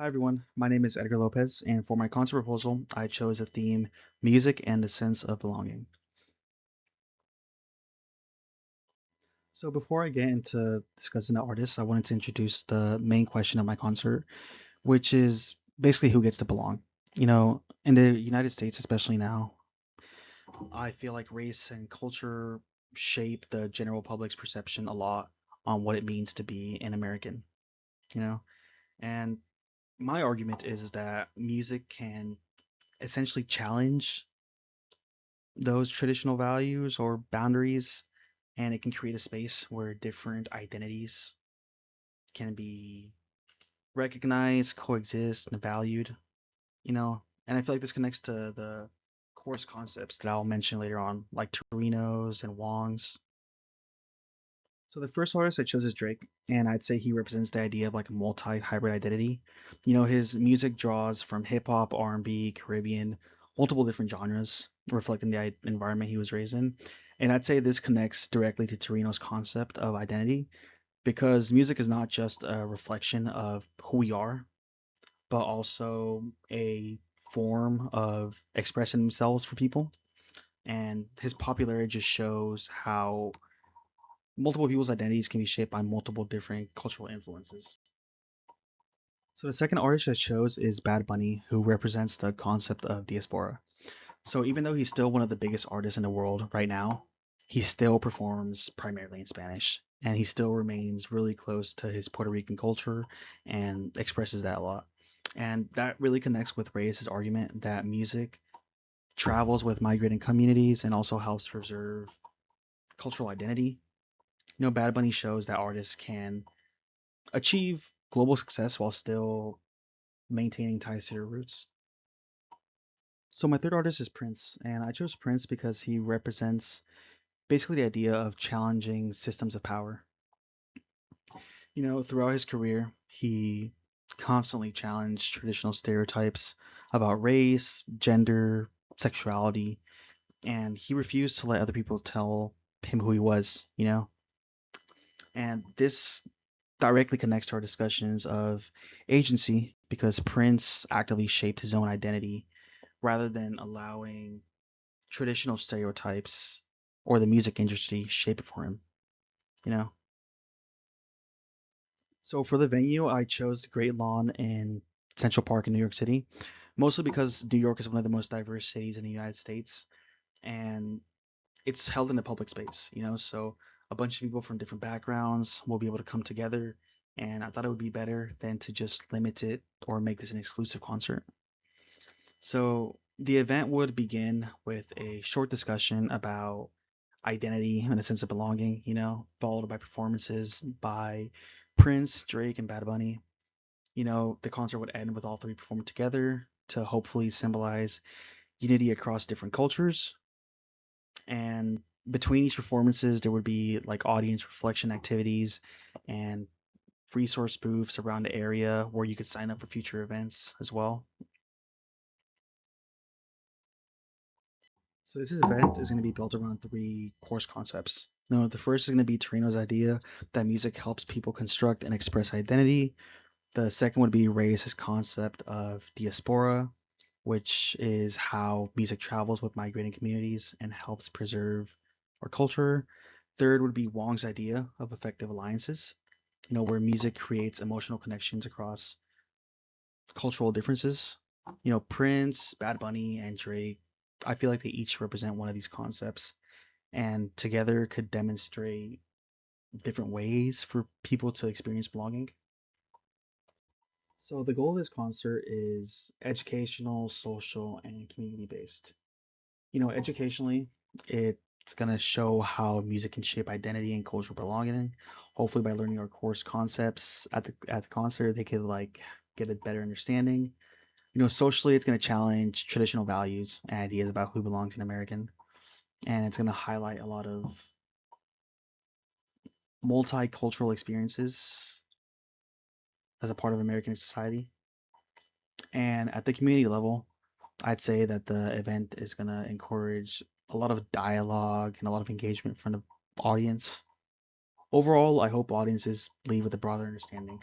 Hi everyone, my name is Edgar Lopez, and for my concert proposal, I chose the theme Music and the Sense of Belonging. So before I get into discussing the artist, I wanted to introduce the main question of my concert, which is basically who gets to belong. In the United States, especially now, I feel like race and culture shape the general public's perception a lot on what it means to be an American, you know? And my argument is that music can essentially challenge those traditional values or boundaries, and it can create a space where different identities can be recognized, coexist, and valued, you know. And I feel like this connects to the course concepts that I'll mention later on, like Torino's and Wong's. So the first artist I chose is Drake, and I'd say he represents the idea of like a multi-hybrid identity. His music draws from hip hop, R&B, Caribbean, multiple different genres, reflecting the environment he was raised in. And I'd say this connects directly to Torino's concept of identity because music is not just a reflection of who we are, but also a form of expressing themselves for people. And his popularity just shows how multiple people's identities can be shaped by multiple different cultural influences. So the second artist I chose is Bad Bunny, who represents the concept of diaspora. So even though he's still one of the biggest artists in the world right now, he still performs primarily in Spanish, and he still remains really close to his Puerto Rican culture and expresses that a lot. And that really connects with Reyes' argument that music travels with migrating communities and also helps preserve cultural identity. Bad Bunny shows that artists can achieve global success while still maintaining ties to their roots. So my third artist is Prince, and I chose Prince because he represents basically the idea of challenging systems of power. Throughout his career, he constantly challenged traditional stereotypes about race, gender, sexuality, and he refused to let other people tell him who he was. And this directly connects to our discussions of agency because Prince actively shaped his own identity rather than allowing traditional stereotypes or the music industry shape it for him, you know? So for the venue, I chose the Great Lawn in Central Park in New York City, mostly because New York is one of the most diverse cities in the United States, and it's held in a public space. So a bunch of people from different backgrounds will be able to come together, and I thought it would be better than to just limit it or make this an exclusive concert. So the event would begin with a short discussion about identity and a sense of belonging, followed by performances by Prince, Drake, and Bad Bunny. The concert would end with all three performing together to hopefully symbolize unity across different cultures. And between each performances, there would be like audience reflection activities and resource booths around the area where you could sign up for future events as well. So this event is going to be built around three course concepts. The first is going to be Torino's idea that music helps people construct and express identity. The second would be Reyes' concept of diaspora, which is how music travels with migrating communities and helps preserve our culture. Third would be Wong's idea of effective alliances, where music creates emotional connections across cultural differences. Prince, Bad Bunny, and Drake, I feel like they each represent one of these concepts and together could demonstrate different ways for people to experience belonging. So the goal of this concert is educational, social, and community based. Educationally, it's gonna show how music can shape identity and cultural belonging. Hopefully, by learning our course concepts at the concert, they could like get a better understanding. Socially, it's gonna challenge traditional values and ideas about who belongs in American, and it's gonna highlight a lot of multicultural experiences as a part of American society. And at the community level, I'd say that the event is going to encourage a lot of dialogue and a lot of engagement from the audience. Overall, I hope audiences leave with a broader understanding